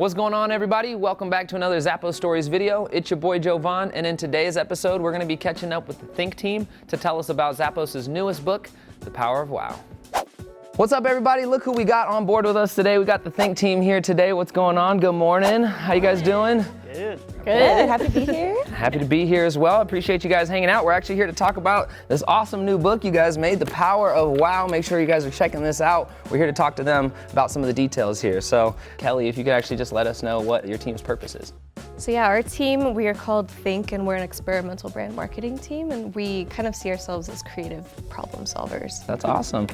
What's going on, everybody? Welcome back to another Zappos Stories video. It's your boy Jovan, and in today's episode, we're going to be catching up with the Think team to tell us about Zappos' newest book, The Power of Wow. What's up, everybody? Look who we got on board with us today. We got the Think team here today. What's going on? Good morning. How you guys doing? Good. Good. Happy to be here. Happy to be here as well. Appreciate you guys hanging out. We're actually here to talk about this awesome new book you guys made, The Power of Wow. Make sure you guys are checking this out. We're here to talk to them about some of the details here. So, Kelly, if you could actually just let us know what your team's purpose is. So yeah, our team, we are called Think, and we're an experimental brand marketing team, and we kind of see ourselves as creative problem solvers. That's awesome.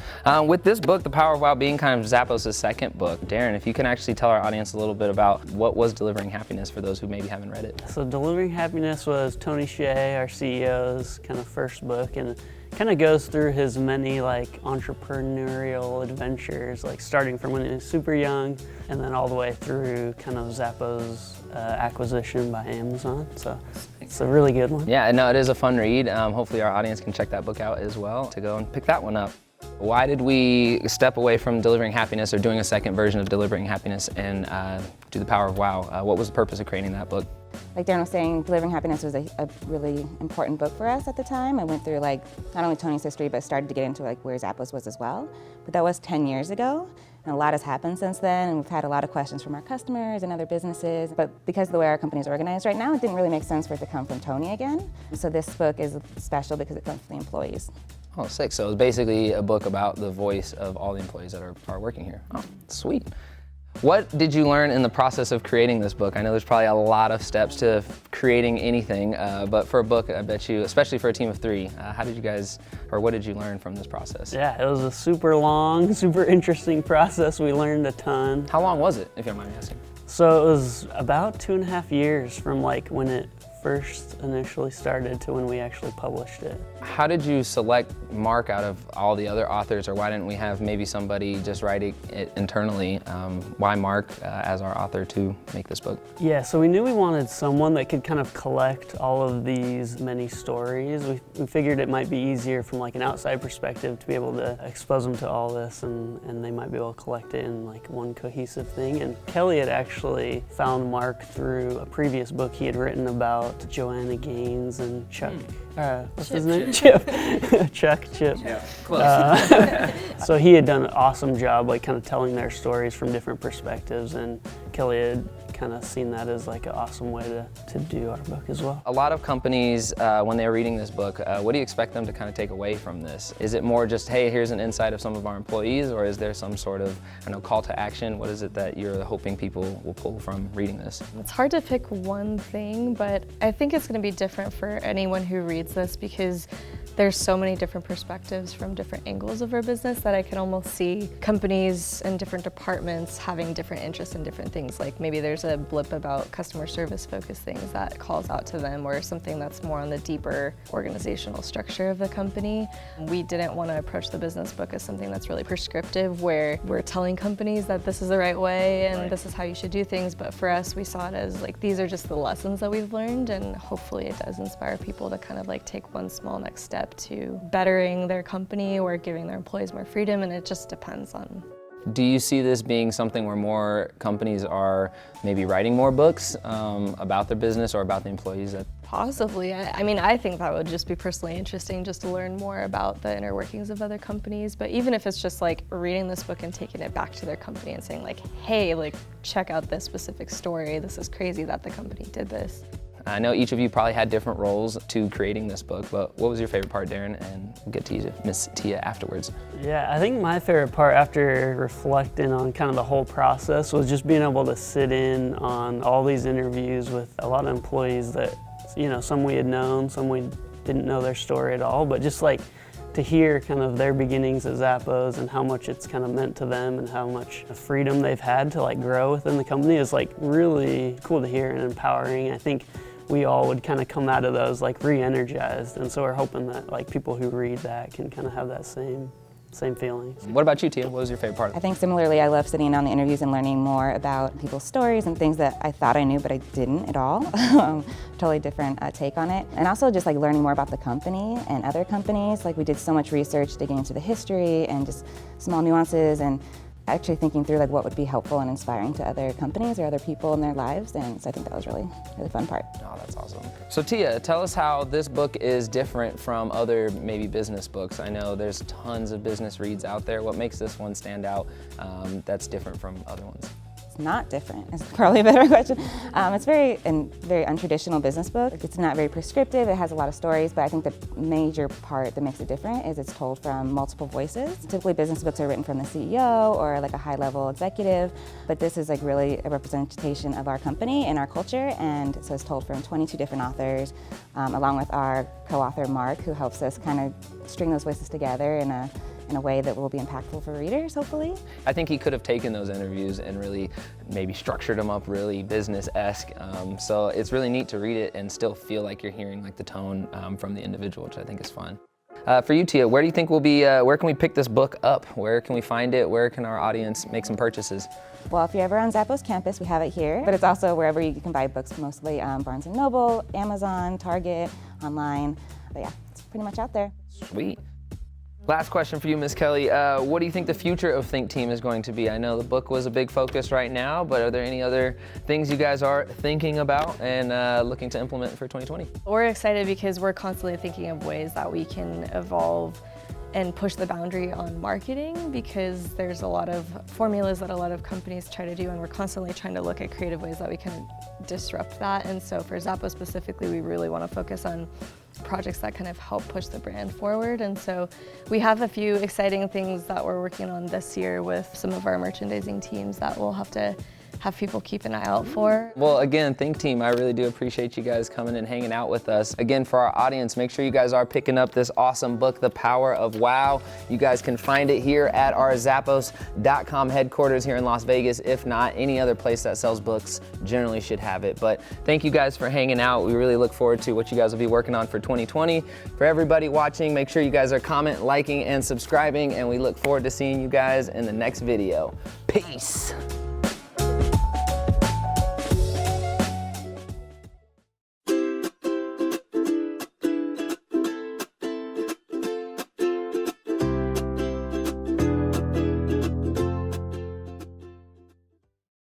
With this book, The Power of Wow, being kind of Zappos' second book, Derrin, if you can actually tell our audience a little bit about what was Delivering Happiness for those who maybe haven't read it. So Delivering Happiness was Tony Hsieh, our CEO's kind of first book, and kind of goes through his many like entrepreneurial adventures, like starting from when he was super young and then all the way through kind of Zappos acquisition by Amazon. So it's a really good one. Yeah, no, it is a fun read. Hopefully our audience can check that book out as well to go and pick that one up. Why did we step away from Delivering Happiness or doing a second version of Delivering Happiness and do The Power of Wow? What was the purpose of creating that book? Like Derrin was saying, Delivering Happiness was a really important book for us at the time. I went through like not only Tony's history, but started to get into like where Zappos was as well. But that was 10 years ago, and a lot has happened since then, and we've had a lot of questions from our customers and other businesses. But because of the way our company is organized right now, it didn't really make sense for it to come from Tony again. So this book is special because it comes from the employees. Oh, sick. So it's basically a book about the voice of all the employees that are working here. Oh, sweet. What did you learn in the process of creating this book? I know there's probably a lot of steps to creating anything, but for a book, I bet you, especially for a team of three, how did you guys, or what did you learn from this process? Yeah, it was a super long, super interesting process. We learned a ton. How long was it, if you don't mind me asking? So it was about 2.5 years from like when it first initially started to when we actually published it. How did you select Mark out of all the other authors, or why didn't we have maybe somebody just writing it internally? Why Mark as our author to make this book? Yeah, so we knew we wanted someone that could kind of collect all of these many stories. We figured it might be easier from like an outside perspective to be able to expose them to all this, and they might be able to collect it in like one cohesive thing. And Kelly had actually found Mark through a previous book he had written about Joanna Gaines and Chuck. What's his name? Chip. Chip. Yeah, close. So he had done an awesome job, like kind of telling their stories from different perspectives, and Kelly had kind of seen that as like an awesome way to do our book as well. A lot of companies, when they're reading this book, what do you expect them to kind of take away from this? Is it more just, hey, here's an insight of some of our employees, or is there some sort of, I don't know, call to action? What is it that you're hoping people will pull from reading this? It's hard to pick one thing, but I think it's going to be different for anyone who reads this because there's so many different perspectives from different angles of our business that I can almost see companies and different departments having different interests in different things. Like maybe there's a blip about customer service focused things that calls out to them, or something that's more on the deeper organizational structure of the company. We didn't want to approach the business book as something that's really prescriptive, where we're telling companies that this is the right way and this is how you should do things. But for us, we saw it as like, these are just the lessons that we've learned, and hopefully it does inspire people to kind of like take one small next step to bettering their company or giving their employees more freedom, and it just depends on. Do you see this being something where more companies are maybe writing more books about their business or about the employees? Possibly. I mean, I think that would just be personally interesting just to learn more about the inner workings of other companies. But even if it's just like reading this book and taking it back to their company and saying like, hey, like check out this specific story. This is crazy that the company did this. I know each of you probably had different roles to creating this book, but what was your favorite part, Derrin? And we'll get to you, Miss Tia, afterwards. Yeah, I think my favorite part after reflecting on kind of the whole process was just being able to sit in on all these interviews with a lot of employees that, you know, some we had known, some we didn't know their story at all, but just like to hear kind of their beginnings at Zappos and how much it's kind of meant to them and how much freedom they've had to like grow within the company is like really cool to hear and empowering. I think we all would kind of come out of those like re-energized, and so we're hoping that like people who read that can kind of have that same feelings. What about you, Tia? What was your favorite part? I think similarly, I love sitting in on the interviews and learning more about people's stories and things that I thought I knew, but I didn't at all. Totally different take on it. And also just like learning more about the company and other companies. Like we did so much research digging into the history and just small nuances, and actually thinking through like what would be helpful and inspiring to other companies or other people in their lives. And so I think that was really fun part. Oh, that's awesome. So Tia, tell us how this book is different from other maybe business books. I know there's tons of business reads out there. What makes this one stand out that's different from other ones? Not different is probably a better question. It's very untraditional business book. It's not very prescriptive. It has a lot of stories, but I think the major part that makes it different is it's told from multiple voices. Typically business books are written from the CEO or like a high-level executive, but this is like really a representation of our company and our culture, and so it's told from 22 different authors, along with our co-author Mark, who helps us kind of string those voices together in a way that will be impactful for readers, hopefully. I think he could have taken those interviews and really maybe structured them up really business-esque. So it's really neat to read it and still feel like you're hearing like the tone from the individual, which I think is fun. For you, Tia, where do you think we'll be, where can we pick this book up? Where can we find it? Where can our audience make some purchases? Well, if you're ever on Zappos campus, we have it here, but it's also wherever you can buy books, mostly Barnes & Noble, Amazon, Target, online. But yeah, it's pretty much out there. Sweet. Last question for you, Ms. Kelly. What do you think the future of Think Team is going to be? I know the book was a big focus right now, but are there any other things you guys are thinking about and looking to implement for 2020? We're excited because we're constantly thinking of ways that we can evolve and push the boundary on marketing, because there's a lot of formulas that a lot of companies try to do, and we're constantly trying to look at creative ways that we can disrupt that. And so for Zappos specifically, we really want to focus on projects that kind of help push the brand forward. And so we have a few exciting things that we're working on this year with some of our merchandising teams that we'll have to have people keep an eye out for. Well, again, Think Team, I really do appreciate you guys coming and hanging out with us. Again, for our audience, make sure you guys are picking up this awesome book, The Power of Wow. You guys can find it here at our Zappos.com headquarters here in Las Vegas. If not, any other place that sells books generally should have it. But thank you guys for hanging out. We really look forward to what you guys will be working on for 2020. For everybody watching, make sure you guys are commenting, liking, and subscribing, and we look forward to seeing you guys in the next video. Peace.